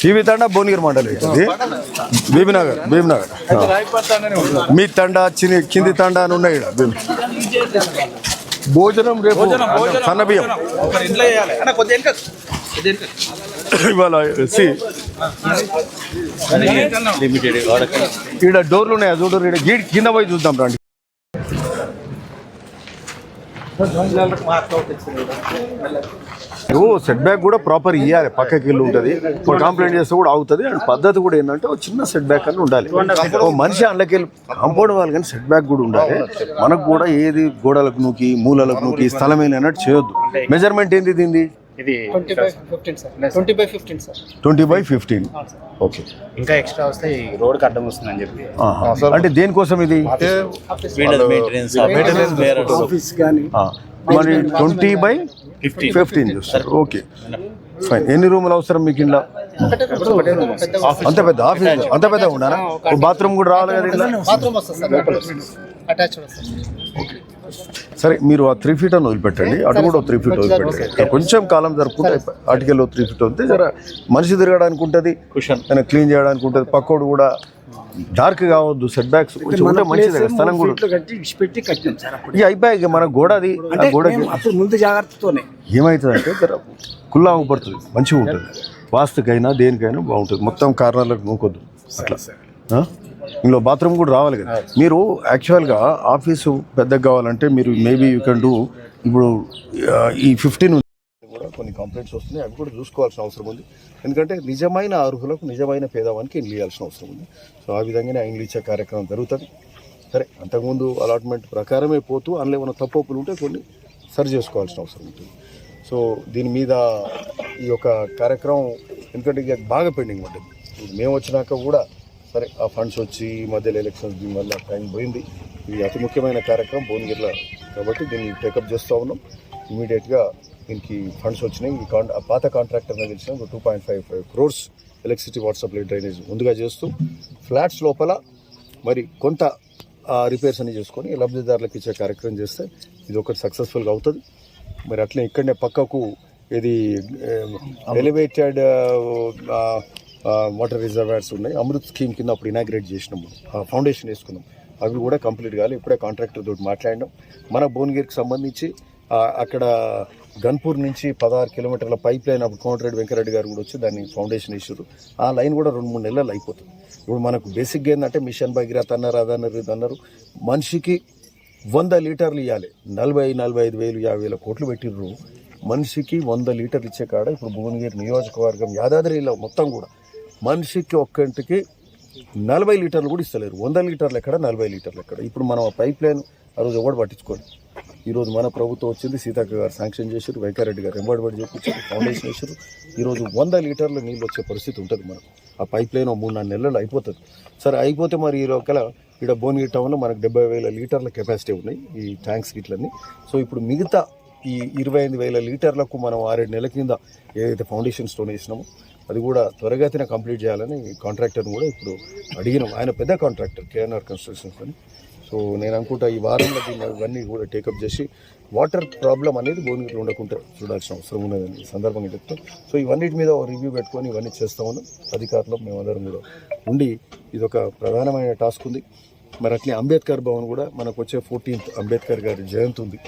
TV తండా భువనగిరి మండలి బీబీనగర్ మీ తండా కింది తండా అని ఉన్నాయి భోజనం రేపు సన్నబియ్యం ఇవాళ ఈడ డోర్లు ఉన్నాయా చూడరు ఈడ గీడ్ కింద పోయి చూద్దాం రండి సెట్ బ్యాక్ కూడా ప్రాపర్ ఇవ్వాలి పక్కకి ఇల్లు ఉంటుంది కంప్లైంట్ చేస్తే కూడా అవుతుంది అండ్ పద్ధతి కూడా ఏంటంటే ఒక చిన్న సెట్ బ్యాక్ అని ఉండాలి ఓ మనిషి అందులోకి కాంపౌండ్ వాళ్ళు కానీ సెట్ బ్యాక్ కూడా ఉండాలి మనకు కూడా ఏది గోడలకు నూకి మూలలకు నూకి స్థలమైన అన్నట్టు చేయొద్దు మెజర్మెంట్ ఏంది దీన్ని 20/15 ఓకే ఇంకా ఎక్స్ట్రా వస్తే రోడ్ అడ్డం వస్తుందని చెప్పి అంటే దేనికోసం ఇది మరి 20/15 చూస్తారు ఓకే ఫైన్ ఎన్ని రూములు అవసరం మీకు ఇంట్లో అంత పెద్ద ఆఫీస్ అంత పెద్ద ఉండాలా బాత్రూమ్ కూడా రావాలి కదా ఓకే సరే మీరు ఆ 3 feet అని వదిలిపెట్టండి అటు కూడా 3 feet వదిలిపెట్టండి కొంచెం కాలం జరుపుకుంటే అటుకెళ్ళి 3 feet వస్తే జర మనిషి తిరగడానికి ఉంటుంది క్లీన్ చేయడానికి ఉంటుంది పక్కోడు కూడా డార్క్ కావద్దు సెట్ బ్యాక్స్ కొంచెం ఉంటే మంచిది స్థలం కూడా ఇక అయిపోయాయి మన గోడ అది గోడ ముందు జాగ్రత్తతోనే ఏమవుతుందంటే జర కుల్లా పడుతుంది మంచిగా ఉంటుంది వాస్తుకైనా దేనికైనా బాగుంటుంది మొత్తం కార్నర్లకు నూకొద్దు అట్లా ఇందులో బాత్రూమ్ కూడా రావాలి కదా మీరు యాక్చువల్గా ఆఫీసు పెద్దగా కావాలంటే మీరు మేబీ యూ కెన్ డూ ఇప్పుడు ఈ 15 కూడా కొన్ని కంప్లైంట్స్ వస్తున్నాయి అవి కూడా చూసుకోవాల్సిన అవసరం ఉంది ఎందుకంటే నిజమైన అర్హులకు నిజమైన పేదవానికి ఇండ్లు ఇవ్వాల్సిన అవసరం ఉంది సో ఆ విధంగానే ఇండ్లు ఇచ్చే కార్యక్రమం జరుగుతుంది సరే అంతకుముందు అలాట్మెంట్ ప్రకారమే పోతూ అందులో ఏమైనా తప్పులు ఉంటే కొన్ని సరి చేసుకోవాల్సిన అవసరం ఉంటుంది సో దీని మీద ఈ యొక్క కార్యక్రమం ఎందుకంటే ఇక బాగా పెండింగ్ ఉంటుంది మేము వచ్చినాక కూడా సరే ఆ ఫండ్స్ వచ్చి ఈ మధ్యలో ఎలక్షన్స్ దీనివల్ల టైం పోయింది ఇది అతి ముఖ్యమైన కార్యక్రమం భువనగిరిలో కాబట్టి దీన్ని టేకప్ చేస్తూ ఉన్నాం ఇమీడియట్గా దీనికి ఫండ్స్ వచ్చినాయి ఈ పాత కాంట్రాక్టర్ తెలిసిన 2.55 crores electricity water supply drainage ముందుగా చేస్తూ ఫ్లాట్స్ లోపల మరి కొంత రిపేర్స్ అని చేసుకొని లబ్ధిదారులకు ఇచ్చే కార్యక్రమం చేస్తే ఇది ఒకటి సక్సెస్ఫుల్గా అవుతుంది మరి అట్లే ఇక్కడనే పక్కకు ఇది ఎలివేటెడ్ వాటర్ రిజర్వాయర్స్ ఉన్నాయి అమృత్ స్కీమ్ కింద అప్పుడు ఇనాగ్రేట్ చేసినాము ఫౌండేషన్ వేసుకున్నాం అవి కూడా కంప్లీట్ కావాలి ఇప్పుడే కాంట్రాక్టర్ తోటి మాట్లాడినాం మన భువనగిరికి సంబంధించి అక్కడ గన్పూర్ నుంచి 16 kilometers పైప్ లైన్ అప్పుడు కోమటిరెడ్డి వెంకరెడ్డి గారు కూడా వచ్చి దాన్ని ఫౌండేషన్ వేసారు ఆ లైన్ కూడా 2-3 నెలలు అయిపోతుంది ఇప్పుడు మనకు బేసిక్గా ఏంటంటే మిషన్ భగీరథ అన్నారు అదన్నారు మనిషికి 100 లీటర్లు ఇవ్వాలి 40-45 వేలు 50,000 కోట్లు పెట్టిర్రు మనిషికి 100 లీటర్లు ఇచ్చే కాడ ఇప్పుడు భువనగిరి నియోజకవర్గం యాదాద్రిలో మొత్తం కూడా మనిషికి ఒక్కంటికి 40 లీటర్లు కూడా ఇస్తలేరు 100 లీటర్లు ఎక్కడ 40 లీటర్లు ఎక్కడ ఇప్పుడు మనం ఆ పైప్ లైన్ ఆ రోజు ఎవడు పట్టించుకోండి ఈరోజు మన ప్రభుత్వం వచ్చింది సీతక్క గారు శాంక్షన్ చేశారు వెంకరెడ్డి గారు ఎంబడి చెప్పించారు ఫౌండేషన్ వేసారు ఈరోజు 100 లీటర్ల నీళ్ళు వచ్చే పరిస్థితి ఉంటుంది మనకు ఆ పైప్ లైన్ 3-4 నెలలు అయిపోతుంది సరే అయిపోతే మరి ఈ లోకల ఇక్కడ భువనగిరి టౌన్లో మనకు 70,000 లీటర్ల కెపాసిటీ ఉన్నాయి ఈ ట్యాంక్స్ గిట్లన్నీ సో ఇప్పుడు మిగతా ఈ 25,000 లీటర్లకు మనం 6-7 నెలల కింద ఏదైతే ఫౌండేషన్ స్టోన్ వేసినామో అది కూడా త్వరగతిన కంప్లీట్ చేయాలని కాంట్రాక్టర్ని కూడా ఇప్పుడు అడిగినాం ఆయన పెద్ద కాంట్రాక్టర్ కేఎన్ఆర్ కన్స్ట్రక్షన్స్ అని సో నేను అనుకుంటా ఈ వారంలో దీన్ని ఇవన్నీ కూడా టేకప్ చేసి వాటర్ ప్రాబ్లం అనేది భువనగిరిలో ఉండకుండా చూడాల్సిన అవసరం ఉన్నదని ఈ సందర్భంగా చెప్తాం సో ఇవన్నిటి మీద రివ్యూ పెట్టుకొని ఇవన్నీ చేస్తా ఉన్నాం అధికారులు మేమందరం కూడా ఉండి ఇది ఒక ప్రధానమైన టాస్క్ ఉంది మరి అట్లే అంబేద్కర్ భవన్ కూడా మనకు వచ్చే 14th అంబేద్కర్ గారి జయంతి ఉంది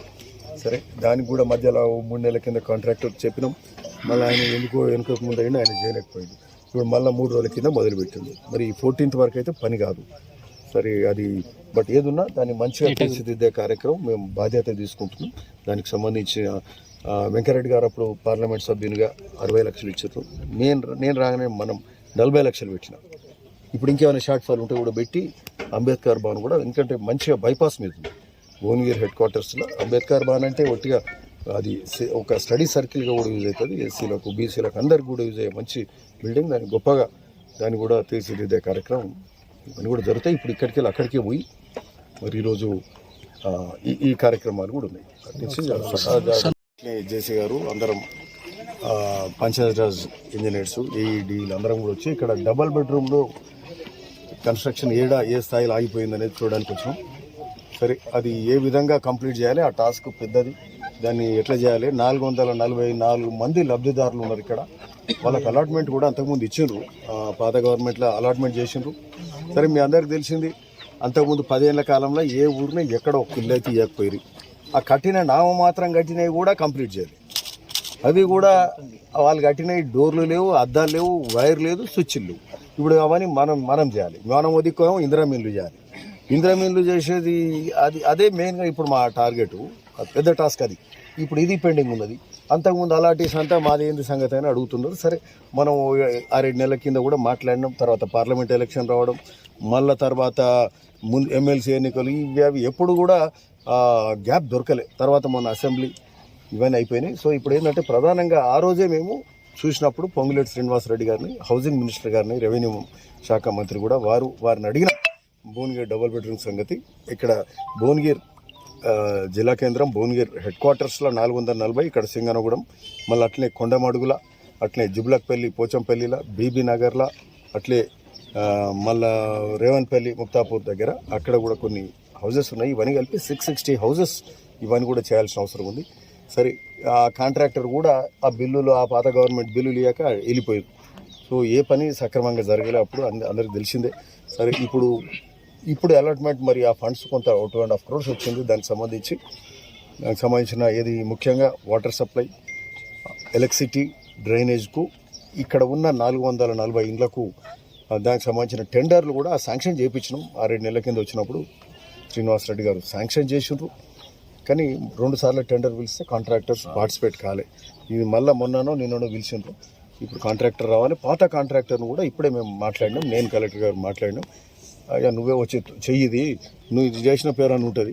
సరే దానికి కూడా మధ్యలో 3 నెలల కింద కాంట్రాక్టర్ చెప్పినాం మళ్ళీ ఆయన వెనుకకు ముందు అయినా ఆయన చేయలేకపోయింది ఇప్పుడు మళ్ళీ 3 రోజుల కింద మొదలుపెట్టింది మరి 14th వరకు అయితే పని కాదు సరే అది బట్ ఏదున్నా దాన్ని మంచిగా తీర్చిదిద్దే కార్యక్రమం మేము బాధ్యత తీసుకుంటున్నాం దానికి సంబంధించి వెంకరెడ్డి గారు అప్పుడు పార్లమెంట్ సభ్యునిగా 60 లక్షలు ఇచ్చారు నేను రాగానే మనం 40 లక్షలు పెట్టినా ఇప్పుడు ఇంకేమైనా షార్ట్ ఫాల్ ఉంటే కూడా పెట్టి అంబేద్కర్ భవన్ కూడా ఎందుకంటే మంచిగా బైపాస్ మీద ఉంది భువనగిరి హెడ్ క్వార్టర్స్లో అంబేద్కర్ భవన్ అంటే ఒట్టిగా అది ఒక స్టడీ సర్కిల్గా కూడా యూజ్ అవుతుంది ఎస్సీలకు బీసీలకు అందరికి కూడా యూజ్ అయ్యే మంచి బిల్డింగ్ దాన్ని గొప్పగా దాన్ని కూడా తీర్చిదిద్దే కార్యక్రమం ఇవన్నీ కూడా జరుగుతాయి ఇప్పుడు ఇక్కడికి వెళ్ళి అక్కడికే పోయి మరి ఈరోజు ఈ కార్యక్రమాలు కూడా ఉన్నాయి జేసీ గారు అందరం పంచాయతీరాజ్ ఇంజనీర్స్ ఏఈడీలు అందరం కూడా వచ్చి ఇక్కడ డబల్ బెడ్రూమ్లో కన్స్ట్రక్షన్ ఏ స్థాయిలో ఆగిపోయింది అనేది చూడడానికి వచ్చాం సరే అది ఏ విధంగా కంప్లీట్ చేయాలి ఆ టాస్క్ పెద్దది దాన్ని ఎట్లా చేయాలి 444 మంది లబ్ధిదారులు ఉన్నారు ఇక్కడ వాళ్ళకి అలాట్మెంట్ కూడా అంతకుముందు ఇచ్చిండ్రు, పాత గవర్నమెంట్లో అలాట్మెంట్ చేసిండ్రు. సరే మీ అందరికి తెలిసింది, అంతకుముందు 10 ఏళ్ల కాలంలో ఏ ఊరిని ఎక్కడ ఒక ఇల్లు అయితే ఇవ్వకపోయి ఆ కట్టిన నామమాత్రం కట్టినవి కూడా కంప్లీట్ చేయాలి. అవి కూడా వాళ్ళు కట్టినవి డోర్లు లేవు, అద్దాలు లేవు, వైర్ లేదు, స్విచ్లు లేవు. ఇప్పుడు అవన్నీ మనం చేయాలి. మనం ఒదిక్కోమో ఇందిరా మిల్లు చేయాలి. ఇందిరా మిల్లు చేసేది అదే మెయిన్గా ఇప్పుడు మా టార్గెట్, పెద్ద టాస్క్ అది. ఇప్పుడు ఇది పెండింగ్ ఉన్నది. అంతకుముందు అలాంటిస్ అంతా మాది ఏంది సంగతి అని అడుగుతున్నారు. సరే మనం 6-7 నెలల కింద కూడా మాట్లాడినాం. తర్వాత పార్లమెంట్ ఎలక్షన్ రావడం, మళ్ళీ తర్వాత ముందు ఎమ్మెల్సీ ఎన్నికలు, ఇవి ఎప్పుడు కూడా గ్యాప్ దొరకలే. తర్వాత మొన్న అసెంబ్లీ ఇవన్నీ అయిపోయినాయి. సో ఇప్పుడు ఏంటంటే ప్రధానంగా ఆ రోజే మేము చూసినప్పుడు పొంగులేటి శ్రీనివాసరెడ్డి గారిని, హౌసింగ్ మినిస్టర్ గారిని, రెవెన్యూ శాఖ మంత్రి కూడా వారిని అడిగిన భువనగిరి డబుల్ బెడ్రూమ్ సంగతి. ఇక్కడ భువనగిరి జిల్లా కేంద్రం భువనగిరి హెడ్ క్వార్టర్స్లో 440, ఇక్కడ సింగనగూడెం, మళ్ళీ అట్లే కొండమడుగుల, అట్లే జుబ్లక్పల్లి, పోచంపల్లిలో, బీబీ నగర్లో, అట్లే మళ్ళా రేవన్పల్లి, ముక్తాపూర్ దగ్గర అక్కడ కూడా కొన్ని హౌజెస్ ఉన్నాయి. ఇవన్నీ కలిపి 660 హౌజెస్ ఇవన్నీ కూడా చేయాల్సిన అవసరం ఉంది. సరే ఆ కాంట్రాక్టర్ కూడా ఆ బిల్లులు, ఆ పాత గవర్నమెంట్ బిల్లులు ఇయ్యాక వెళ్ళిపోయారు. సో ఏ పని సక్రమంగా జరగలే. అప్పుడు అందరికి తెలిసిందే. సరే ఇప్పుడు అలాట్మెంట్ మరి ఆ ఫండ్స్ కొంత 2.5 crores వచ్చింది. దానికి సంబంధించిన ఏది ముఖ్యంగా వాటర్ సప్లై, ఎలక్ట్రిసిటీ, డ్రైనేజ్కు ఇక్కడ ఉన్న 440 ఇండ్లకు దానికి సంబంధించిన టెండర్లు కూడా శాంక్షన్ చేయించినాం. 6-7 నెలల కింద వచ్చినప్పుడు శ్రీనివాసరెడ్డి గారు శాంక్షన్ చేసిండ్రు. కానీ 2 సార్లు టెండర్ పిలిస్తే కాంట్రాక్టర్స్ పార్టిసిపేట్ కాలే. ఇది మళ్ళీ మొన్ననో నిన్ననో పిలిచిండ్రు. ఇప్పుడు కాంట్రాక్టర్ రావాలి. పాత కాంట్రాక్టర్ను కూడా ఇప్పుడే మేము మాట్లాడినాం, నేను కలెక్టర్ గారు మాట్లాడినాం. అయ్యా నువ్వే వచ్చి చెయ్యిది, నువ్వు ఇది చేసిన పేరు అని ఉంటుంది,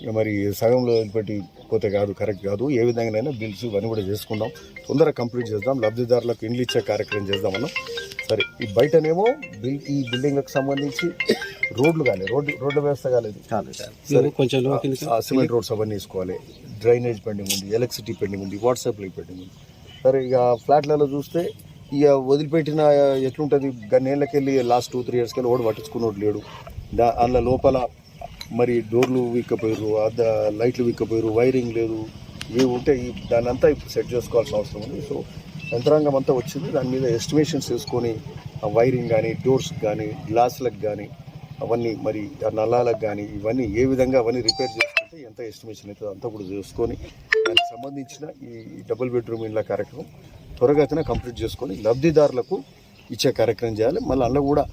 ఇక మరి సగంలో వదిలిపెట్టి పోతే కాదు, కరెక్ట్ కాదు. ఏ విధంగానైనా బిల్స్ ఇవన్నీ కూడా చేసుకుందాం, తొందరగా కంప్లీట్ చేద్దాం, లబ్ధిదారులకు ఇండ్లు ఇచ్చే కార్యక్రమం చేద్దామన్నాం. సరే ఈ బయటనేమో ఈ బిల్డింగ్లకు సంబంధించి రోడ్లు కానీ రోడ్ల వ్యవస్థ కాలేదు. సరే కొంచెం సిమెంట్ రోడ్స్ అవన్నీ వేసుకోవాలి. డ్రైనేజ్ పెండింగ్ ఉంది, ఎలక్ట్రిసిటీ పెండింగ్ ఉంది, వాట్సాప్ పెండింగ్ ఉంది. సరే ఇక ఫ్లాట్లలో చూస్తే ఇక వదిలిపెట్టిన ఎట్లుంటుంది, గన్నేళ్ళకి వెళ్ళి లాస్ట్ 2-3 years వెళ్ళి ఓడి పట్టించుకున్నోడు లేడు. అందులో లోపల మరి డోర్లు విక్కపోయారు, లైట్లు విక్కపోయారు, వైరింగ్ లేదు, ఏవి ఉంటే దాన్ని అంతా ఇప్పుడు సెట్ చేసుకోవాల్సిన అవసరం ఉంది. సో యంత్రాంగం అంతా వచ్చింది. దాని మీద ఎస్టిమేషన్స్ వేసుకొని ఆ వైరింగ్ కానీ, డోర్స్ కానీ, గ్లాసులకు కానీ, అవన్నీ మరి ఆ నల్లాలకు కానీ ఇవన్నీ ఏ విధంగా అవన్నీ రిపేర్ చేసుకుంటే ఎంత ఎస్టిమేషన్ అవుతుందో అంతా కూడా చేసుకొని దానికి సంబంధించిన ఈ డబుల్ బెడ్రూమ్ ఇళ్ళ కార్యక్రమం త్వరగతిన కంప్లీట్ చేసుకొని లబ్ధిదారులకు ఇచ్చే కార్యక్రమం చేయాలి. మళ్ళీ అందులో కూడా